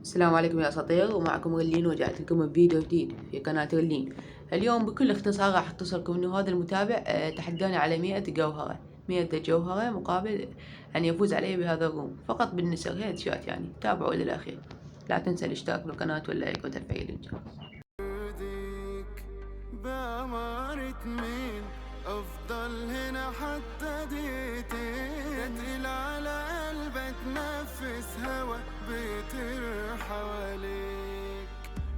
السلام عليكم يا أساطير، ومعكم غلين، ورجعت لكم بفيديو جديد في قناة غلين. اليوم بكل اختصار راح أختصركم إنه هذا المتابع تحداني على 100 جوهرة، 100 جوهرة مقابل أن يفوز علي بهذا الروم فقط بالنسر هيد شوت. يعني تابعوا إلى الأخير، لا تنسى الاشتراك في القناة واللايك وتفعيل الجرس. بأمارة مين أفضل هنا حتى دقيقتين، تقيل على قلبك نفس هوا بيطير حواليك.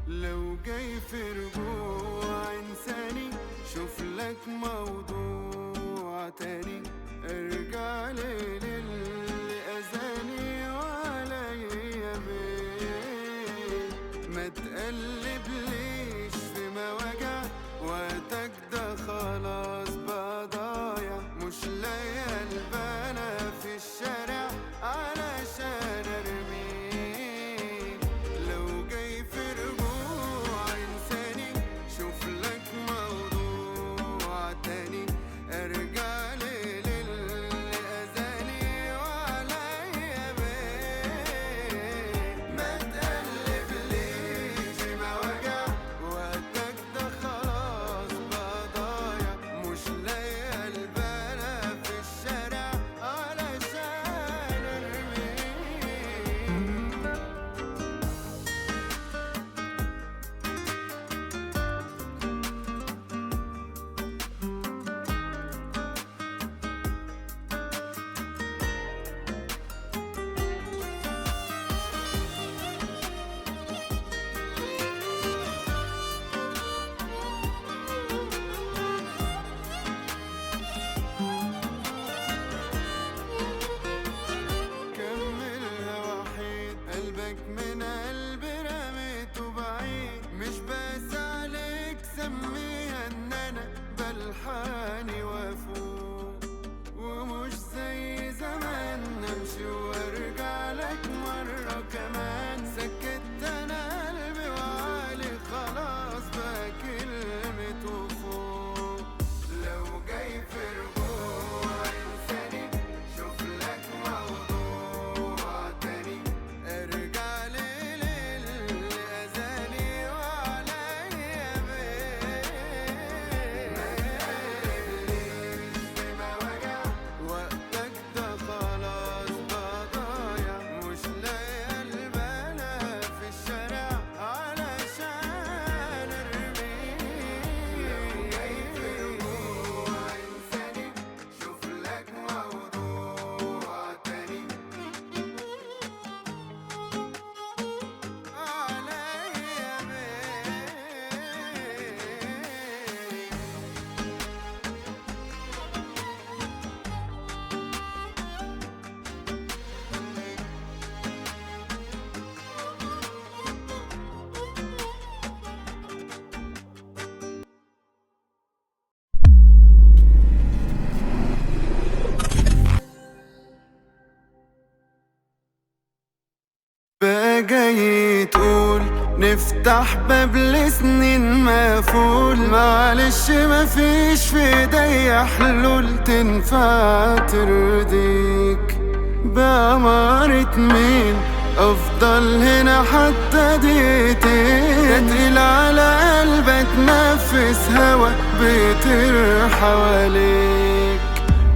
لو جاي في رجوع إنساني شوف لك موضوع تاني، ارجع للي أذاني وعليا بيه. ما تقلبليش في مواجع وقتك ده خلاص بقى ضايع، مش لاقي البنا في الشارع علشان ارميك. لو جاي في رجوع انساني شوف لك موضوع تاني، ارجع للي اذاني وعليا بيه. ما تقلبليش في مواجع وقتك ده خلاص بقى ضايع، مش لاقي البنا في الشارع علشان ارميك. كملها وحيد، قلبك من قلبي رميته بعيد، مش بس عليك سميها ان انا بلحاني وافوق، ومش زي زمان امشي وارجع لك مرة كمان. سكت انا قلبي وعالي خلاص بقى كلمته فوق. لو جاي في رجوع انساني شوف لك موضوع تاني، ارجع للي اذاني وعليا بيه. ما تقلبليش في مواجع وقتك ده خلاص بقى ضايع، مش لاقي البنا في الشارع علشان ارميك. لو جاي في رجوع انساني شوف لك موضوع تاني، عليا بيه. بقى جاي تقول نفتح باب لسنين مقفول، معلش مفيش في ايديا حلول تنفع ترضيك. بأمارة مين افضل هنا حتى دقيقتين، تقيل على قلبك نفس هوا بيطير حواليك.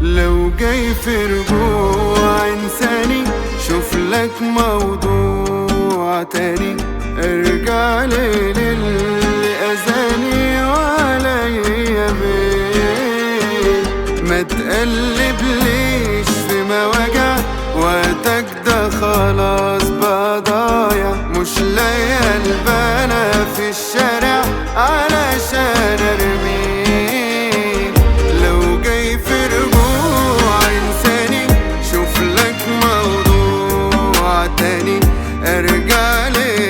لو جاي في رجوع انساني شوف لك موضوع تاني، ارجع للي اذاني وعليا بيه. ما تقلبليش في مواجع وقتك ده خلاص بقى ضايع، مش لاقي البنا في الشارع علشان ارميك. لو جاي في رجوع انساني شوف لك موضوع تاني، ارجع لي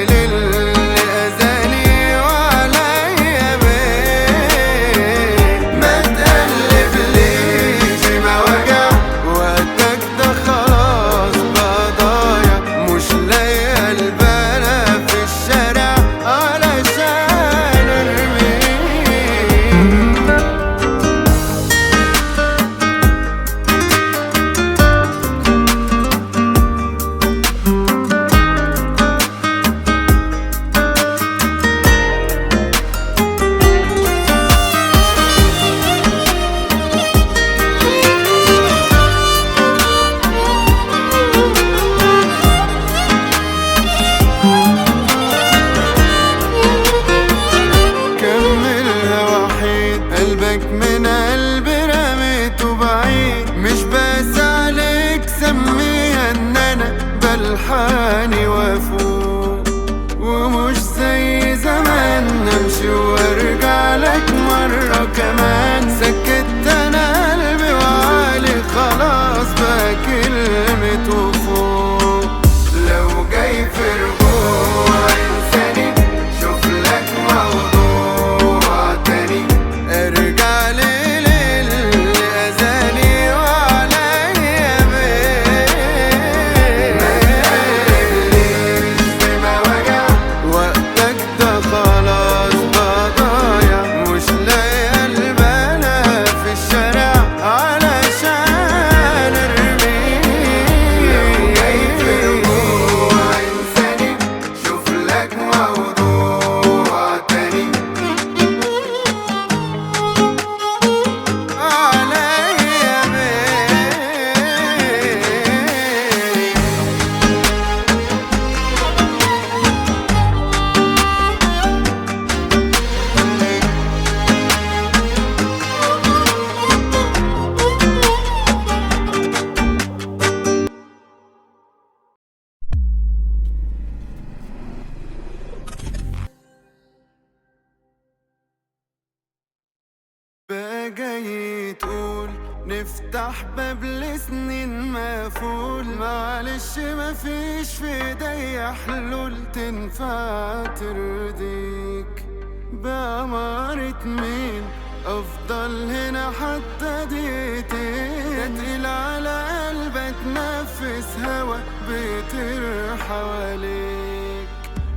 جاي تقول نفتح باب لسنين مقفول؟ معلش مفيش في ايديا حلول تنفع ترضيك. بأمارة مين افضل هنا حتى دقيقتين؟ تقيل على قلبك نفس هوا بيطير حواليك.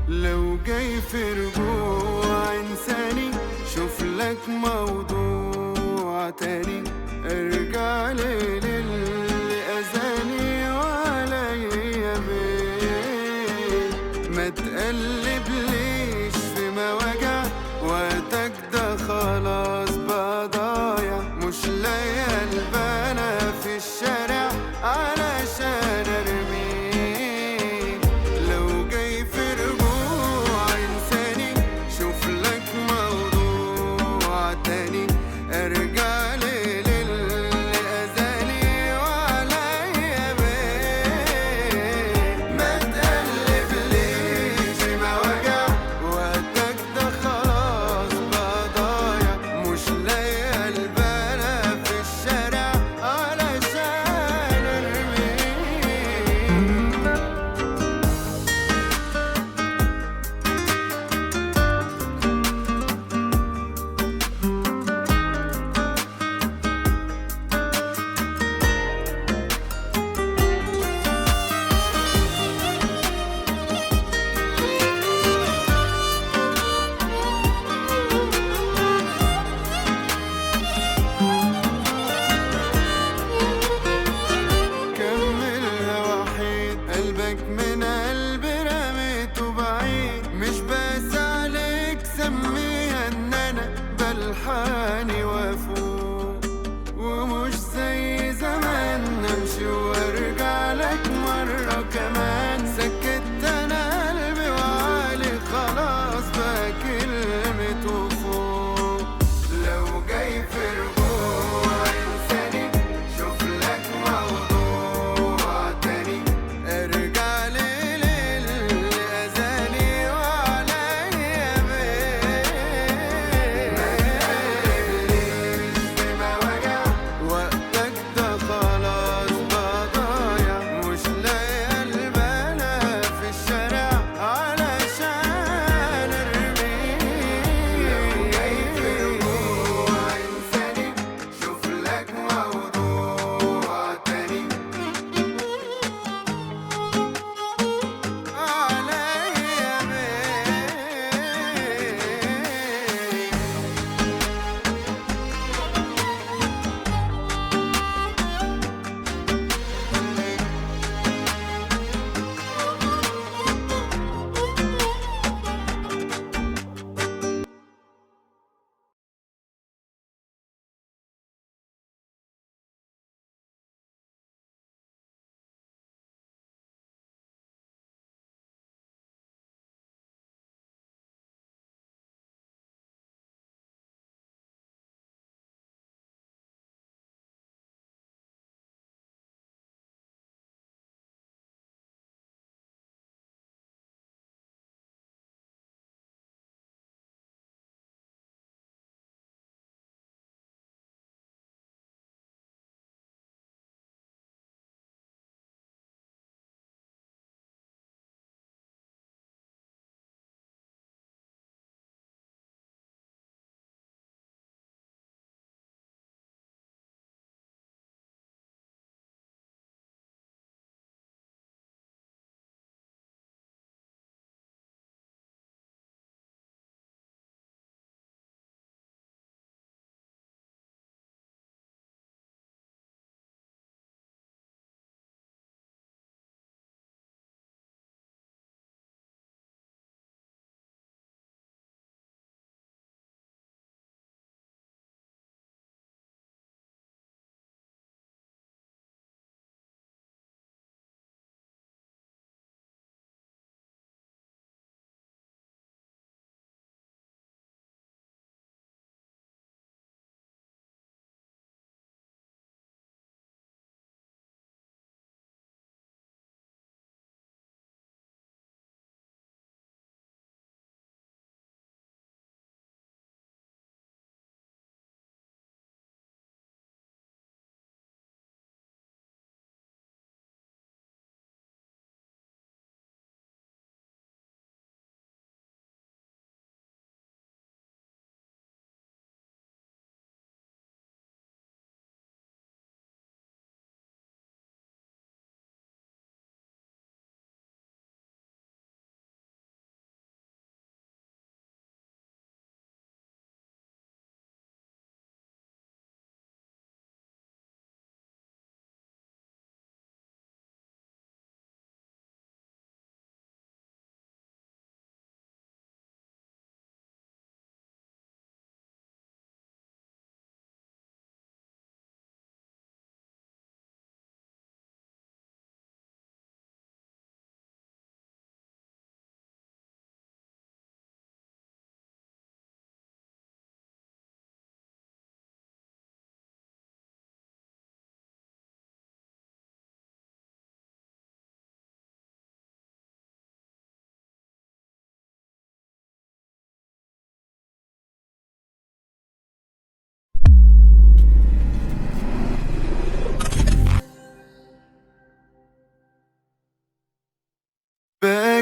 لو جاي في رجوع انساني شوف لك موضوع تاني، ارجع لي للي اذاني وعليا بيه. ما تقلب ليش في مواجع وقتك ده خلاص بقى ضايع. مش لاقي البنا في الشارع علشان ارميه. لو جاي في رجوع انساني شوف لك موضوع تاني، ارجع لي للي اذاني وعليا بيه. ما تقلب ليش في مواجع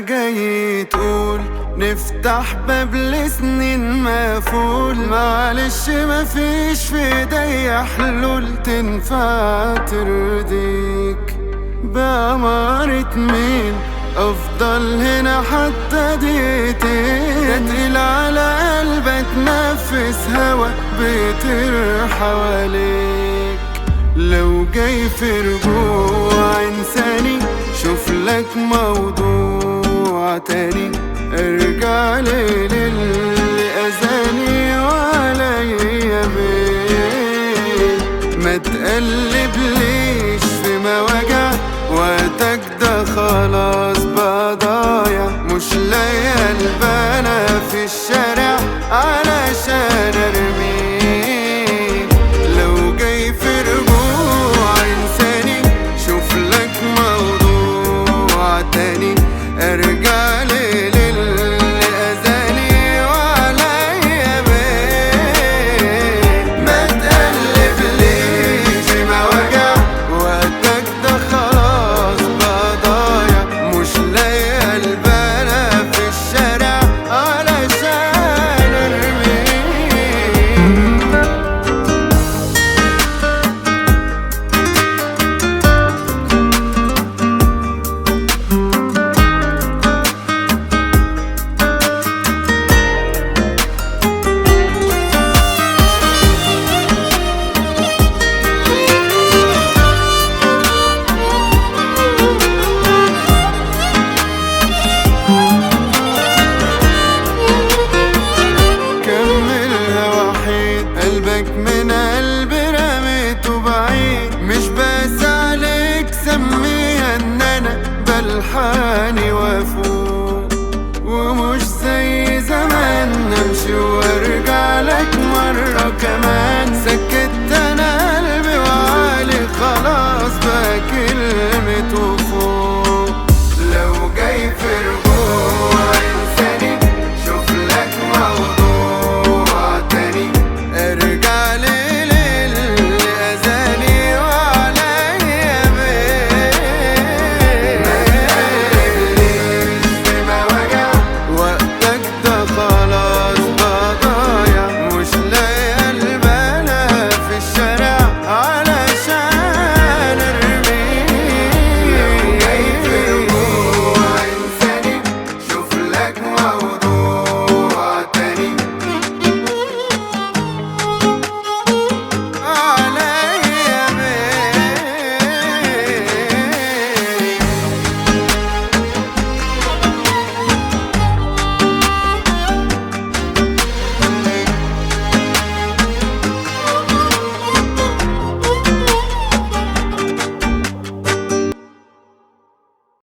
جاي تقول نفتح باب لسنين مقفول، معلش مفيش في ايديا حلول تنفع ترضيك. بأمارة مين افضل هنا حتى دقيقتين؟ تقيل على قلبي اتنفس هوا بيطير حواليك. لو جاي في رجوع انساني شوف لك موضوع تاني، ارجع لي للي اذاني وعليا بيه. ما تقلي